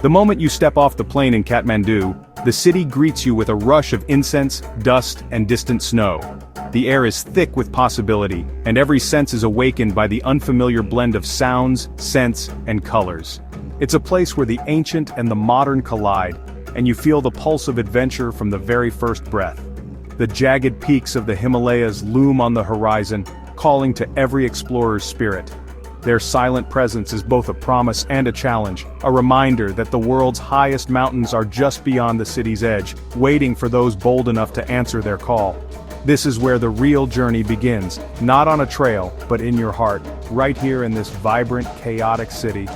The moment you step off the plane in Kathmandu, the city greets you with a rush of incense, dust, and distant snow. The air is thick with possibility, and every sense is awakened by the unfamiliar blend of sounds, scents, and colors. It's a place where the ancient and the modern collide, and you feel the pulse of adventure from the very first breath. The jagged peaks of the Himalayas loom on the horizon, calling to every explorer's spirit. Their silent presence is both a promise and a challenge, a reminder that the world's highest mountains are just beyond the city's edge, waiting for those bold enough to answer their call. This is where the real journey begins, not on a trail, but in your heart, right here in this vibrant, chaotic city.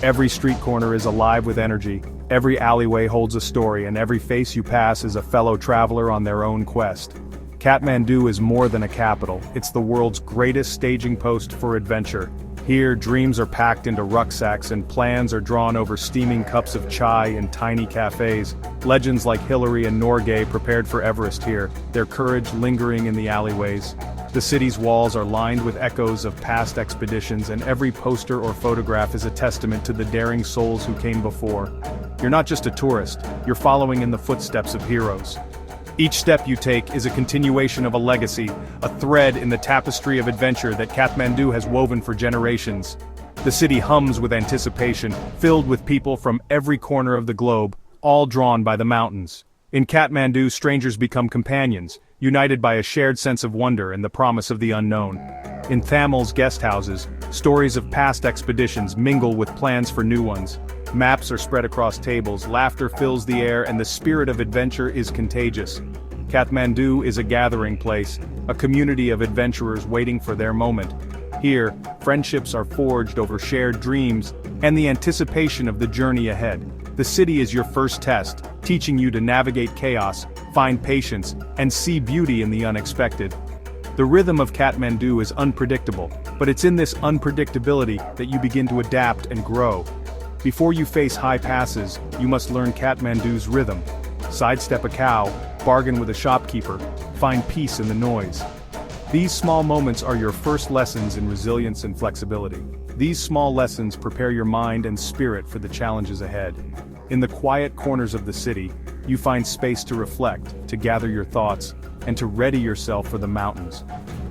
Every street corner is alive with energy, every alleyway holds a story, and every face you pass is a fellow traveler on their own quest. Kathmandu is more than a capital, it's the world's greatest staging post for adventure. Here, dreams are packed into rucksacks and plans are drawn over steaming cups of chai in tiny cafes. Legends like Hillary and Norgay prepared for Everest here, their courage lingering in the alleyways. The city's walls are lined with echoes of past expeditions, and every poster or photograph is a testament to the daring souls who came before. You're not just a tourist, you're following in the footsteps of heroes. Each step you take is a continuation of a legacy, a thread in the tapestry of adventure that Kathmandu has woven for generations. The city hums with anticipation, filled with people from every corner of the globe, all drawn by the mountains. In Kathmandu, strangers become companions, united by a shared sense of wonder and the promise of the unknown. In Thamil's guest houses, stories of past expeditions mingle with plans for new ones. Maps are spread across tables, laughter fills the air, and the spirit of adventure is contagious. Kathmandu is a gathering place, a community of adventurers waiting for their moment. Here, friendships are forged over shared dreams and the anticipation of the journey ahead. The city is your first test, teaching you to navigate chaos, find patience, and see beauty in the unexpected. The rhythm of Kathmandu is unpredictable, but it's in this unpredictability that you begin to adapt and grow. Before you face high passes, you must learn Kathmandu's rhythm. Sidestep a cow, bargain with a shopkeeper, find peace in the noise. These small moments are your first lessons in resilience and flexibility. These small lessons prepare your mind and spirit for the challenges ahead. In the quiet corners of the city, you find space to reflect, to gather your thoughts, and to ready yourself for the mountains.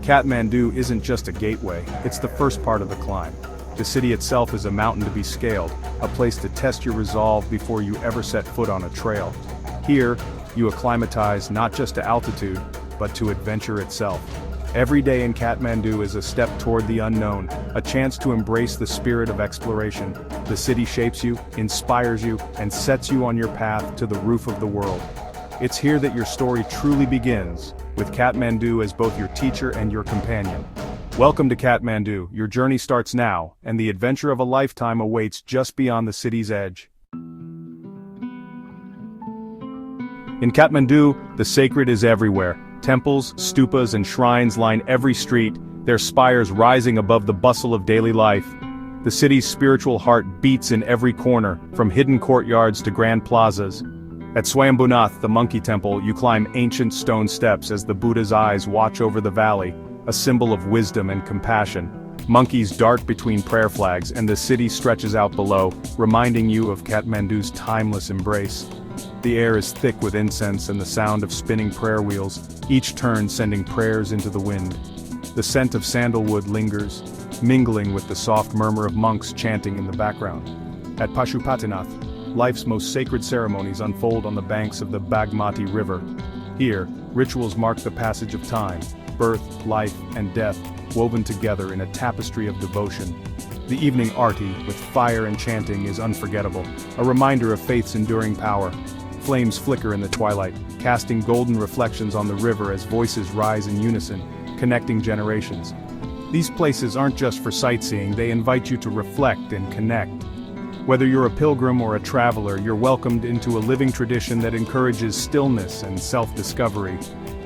Kathmandu isn't just a gateway, it's the first part of the climb. The city itself is a mountain to be scaled, a place to test your resolve before you ever set foot on a trail. Here, you acclimatize not just to altitude, but to adventure itself. Every day in Kathmandu is a step toward the unknown, a chance to embrace the spirit of exploration. The city shapes you, inspires you, and sets you on your path to the roof of the world. It's here that your story truly begins, with Kathmandu as both your teacher and your companion. Welcome to Kathmandu, your journey starts now, and the adventure of a lifetime awaits just beyond the city's edge. In Kathmandu, the sacred is everywhere. Temples, stupas, and shrines line every street, their spires rising above the bustle of daily life. The city's spiritual heart beats in every corner, from hidden courtyards to grand plazas. At Swayambhunath, the monkey temple, you climb ancient stone steps as the Buddha's eyes watch over the valley, a symbol of wisdom and compassion. Monkeys dart between prayer flags, and the city stretches out below, reminding you of Kathmandu's timeless embrace. The air is thick with incense and the sound of spinning prayer wheels, each turn sending prayers into the wind. The scent of sandalwood lingers, mingling with the soft murmur of monks chanting in the background. At Pashupatinath, life's most sacred ceremonies unfold on the banks of the Bagmati River. Here, rituals mark the passage of time, birth, life, and death, woven together in a tapestry of devotion. The evening arti, with fire and chanting, is unforgettable, a reminder of faith's enduring power. Flames flicker in the twilight, casting golden reflections on the river as voices rise in unison, connecting generations. These places aren't just for sightseeing, they invite you to reflect and connect. Whether you're a pilgrim or a traveler, you're welcomed into a living tradition that encourages stillness and self-discovery.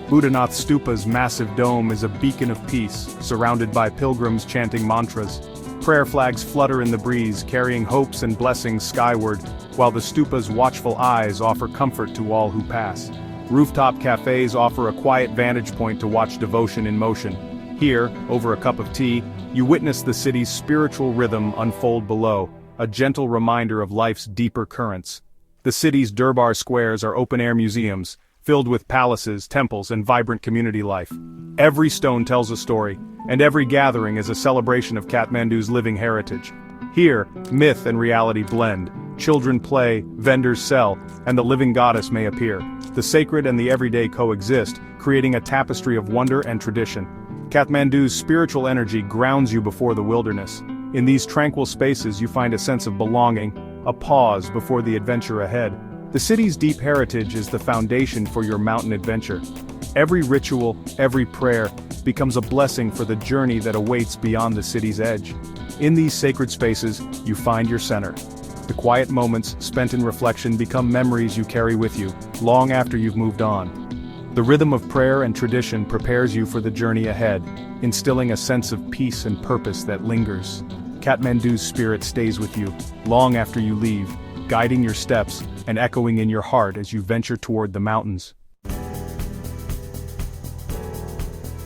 Buddhanath Stupa's massive dome is a beacon of peace, surrounded by pilgrims chanting mantras. Prayer flags flutter in the breeze, carrying hopes and blessings skyward, while the stupa's watchful eyes offer comfort to all who pass. Rooftop cafes offer a quiet vantage point to watch devotion in motion. Here, over a cup of tea, you witness the city's spiritual rhythm unfold below, a gentle reminder of life's deeper currents. The city's Durbar squares are open-air museums, filled with palaces, temples, and vibrant community life. Every stone tells a story, and every gathering is a celebration of Kathmandu's living heritage. Here, myth and reality blend. Children play, vendors sell, and the living goddess may appear. The sacred and the everyday coexist, creating a tapestry of wonder and tradition. Kathmandu's spiritual energy grounds you before the wilderness. In these tranquil spaces you find a sense of belonging, a pause before the adventure ahead. The city's deep heritage is the foundation for your mountain adventure. Every ritual, every prayer, becomes a blessing for the journey that awaits beyond the city's edge. In these sacred spaces, you find your center. The quiet moments spent in reflection become memories you carry with you, long after you've moved on. The rhythm of prayer and tradition prepares you for the journey ahead, instilling a sense of peace and purpose that lingers. Kathmandu's spirit stays with you, long after you leave, guiding your steps and echoing in your heart as you venture toward the mountains.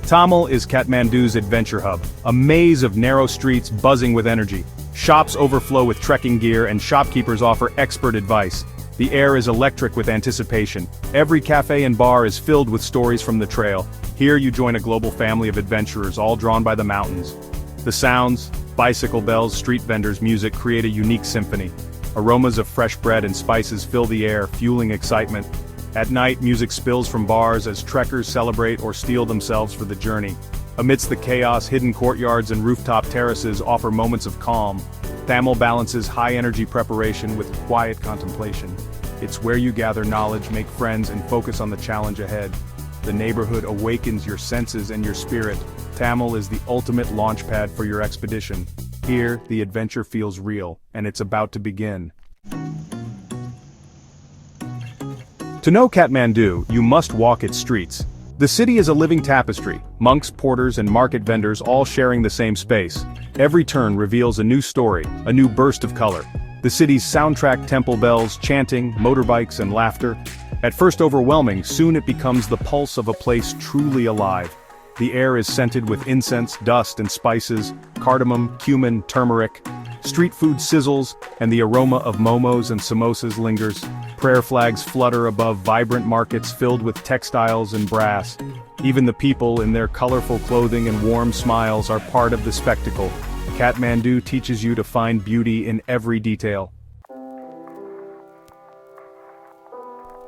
Tamil is Kathmandu's adventure hub, a maze of narrow streets buzzing with energy. Shops overflow with trekking gear and shopkeepers offer expert advice. The air is electric with anticipation. Every cafe and bar is filled with stories from the trail. Here you join a global family of adventurers all drawn by the mountains. The sounds, bicycle bells, street vendors' music create a unique symphony. Aromas of fresh bread and spices fill the air, fueling excitement. At night, music spills from bars as trekkers celebrate or steel themselves for the journey. Amidst the chaos, hidden courtyards and rooftop terraces offer moments of calm. Tamil balances high-energy preparation with quiet contemplation. It's where you gather knowledge, make friends, and focus on the challenge ahead. The neighborhood awakens your senses and your spirit. Tamil is the ultimate launchpad for your expedition. Here, the adventure feels real, and it's about to begin. To know Kathmandu, you must walk its streets. The city is a living tapestry, monks, porters, and market vendors all sharing the same space. Every turn reveals a new story, a new burst of color. The city's soundtrack, temple bells, chanting, motorbikes, and laughter. At first overwhelming, soon it becomes the pulse of a place truly alive. The air is scented with incense, dust, and spices, cardamom, cumin, turmeric. Street food sizzles, and the aroma of momos and samosas lingers. Prayer flags flutter above vibrant markets filled with textiles and brass. Even the people in their colorful clothing and warm smiles are part of the spectacle. Kathmandu teaches you to find beauty in every detail.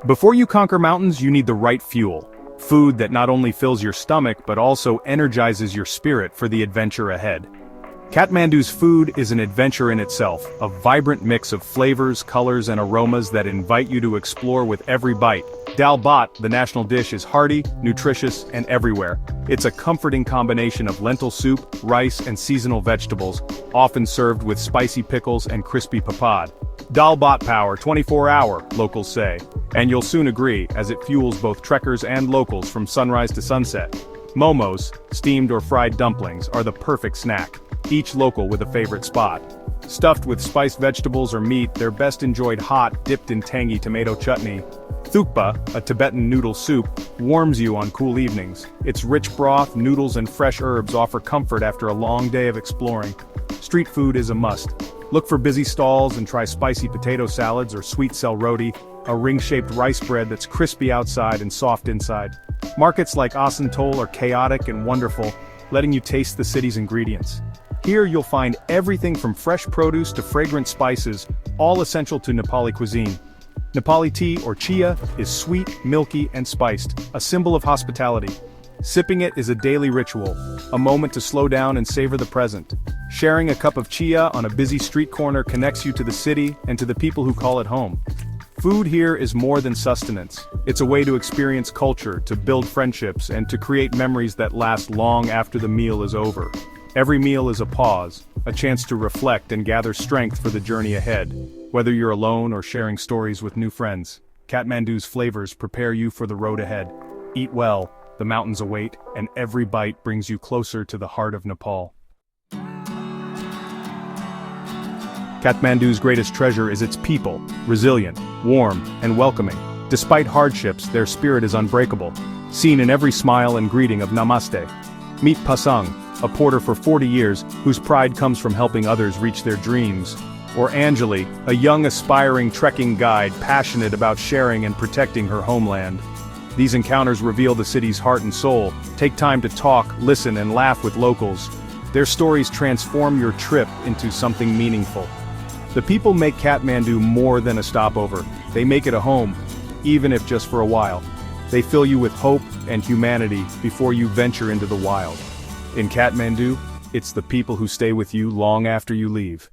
Before you conquer mountains, you need the right fuel. Food that not only fills your stomach but also energizes your spirit for the adventure ahead. Kathmandu's food is an adventure in itself, a vibrant mix of flavors, colors, and aromas that invite you to explore with every bite. Dal bhat, the national dish, is hearty, nutritious, and everywhere. It's a comforting combination of lentil soup, rice, and seasonal vegetables, often served with spicy pickles and crispy papad. Dal bhat power, 24-hour, locals say. And you'll soon agree, as it fuels both trekkers and locals from sunrise to sunset. Momos, steamed or fried dumplings, are the perfect snack, each local with a favorite spot. Stuffed with spiced vegetables or meat, they're best enjoyed hot, dipped in tangy tomato chutney. Thukpa, a Tibetan noodle soup, warms you on cool evenings. Its rich broth, noodles, and fresh herbs offer comfort after a long day of exploring. Street food is a must. Look for busy stalls and try spicy potato salads or sweet sel roti, a ring-shaped rice bread that's crispy outside and soft inside. Markets like Asantol are chaotic and wonderful, letting you taste the city's ingredients. Here you'll find everything from fresh produce to fragrant spices, all essential to Nepali cuisine. Nepali tea, or chia, is sweet, milky, and spiced, a symbol of hospitality. Sipping it is a daily ritual, a moment to slow down and savor the present. Sharing a cup of chia on a busy street corner connects you to the city and to the people who call it home. Food here is more than sustenance. It's a way to experience culture, to build friendships, and to create memories that last long after the meal is over. Every meal is a pause, a chance to reflect and gather strength for the journey ahead. Whether you're alone or sharing stories with new friends, Kathmandu's flavors prepare you for the road ahead. Eat well, the mountains await, and every bite brings you closer to the heart of Nepal. Kathmandu's greatest treasure is its people, resilient, warm, and welcoming. Despite hardships, their spirit is unbreakable, seen in every smile and greeting of Namaste. Meet Pasang, a porter for 40 years, whose pride comes from helping others reach their dreams. Or Anjali, a young aspiring trekking guide passionate about sharing and protecting her homeland. These encounters reveal the city's heart and soul. Take time to talk, listen, and laugh with locals. Their stories transform your trip into something meaningful. The people make Kathmandu more than a stopover. They make it a home, even if just for a while. They fill you with hope and humanity before you venture into the wild. In Kathmandu, it's the people who stay with you long after you leave.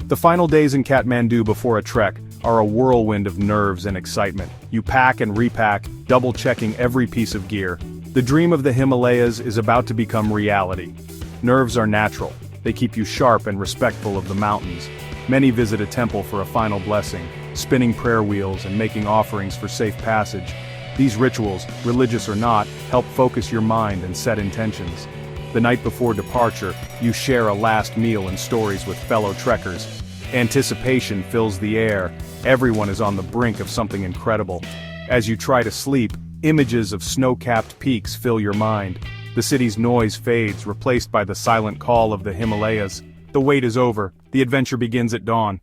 The final days in Kathmandu before a trek are a whirlwind of nerves and excitement. You pack and repack, double-checking every piece of gear. The dream of the Himalayas is about to become reality. Nerves are natural. They keep you sharp and respectful of the mountains. Many visit a temple for a final blessing, spinning prayer wheels and making offerings for safe passage. These rituals, religious or not, help focus your mind and set intentions. The night before departure, you share a last meal and stories with fellow trekkers. Anticipation fills the air. Everyone is on the brink of something incredible. As you try to sleep, images of snow-capped peaks fill your mind. The city's noise fades, replaced by the silent call of the Himalayas. The wait is over. The adventure begins at dawn.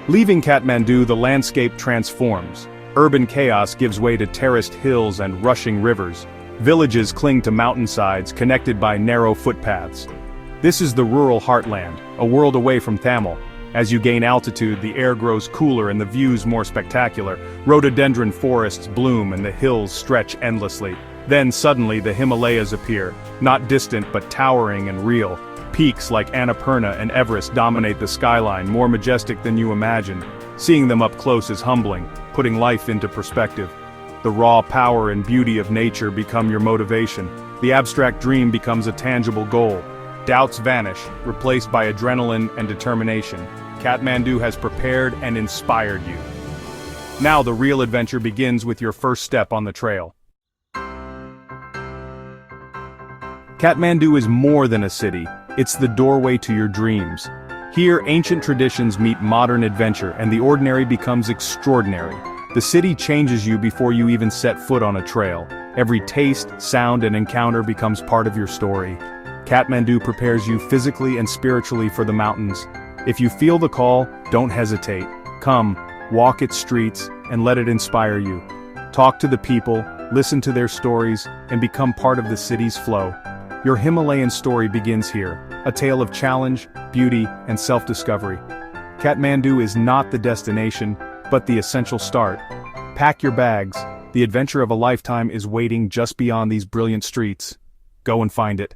Leaving Kathmandu, the landscape transforms. Urban chaos gives way to terraced hills and rushing rivers. Villages cling to mountainsides, connected by narrow footpaths. This is the rural heartland, a world away from Tamil. As you gain altitude, the air grows cooler and the views more spectacular. Rhododendron forests bloom and the hills stretch endlessly. Then suddenly the Himalayas appear, not distant but towering and real. Peaks like Annapurna and Everest dominate the skyline, more majestic than you imagined. Seeing them up close is humbling, putting life into perspective. The raw power and beauty of nature become your motivation. The abstract dream becomes a tangible goal. Doubts vanish, replaced by adrenaline and determination. Kathmandu has prepared and inspired you. Now the real adventure begins with your first step on the trail. Kathmandu is more than a city, it's the doorway to your dreams. Here, ancient traditions meet modern adventure and the ordinary becomes extraordinary. The city changes you before you even set foot on a trail. Every taste, sound, and encounter becomes part of your story. Kathmandu prepares you physically and spiritually for the mountains. If you feel the call, don't hesitate. Come, walk its streets, and let it inspire you. Talk to the people, listen to their stories, and become part of the city's flow. Your Himalayan story begins here, a tale of challenge, beauty, and self-discovery. Kathmandu is not the destination, but the essential start. Pack your bags. The adventure of a lifetime is waiting just beyond these brilliant streets. Go and find it.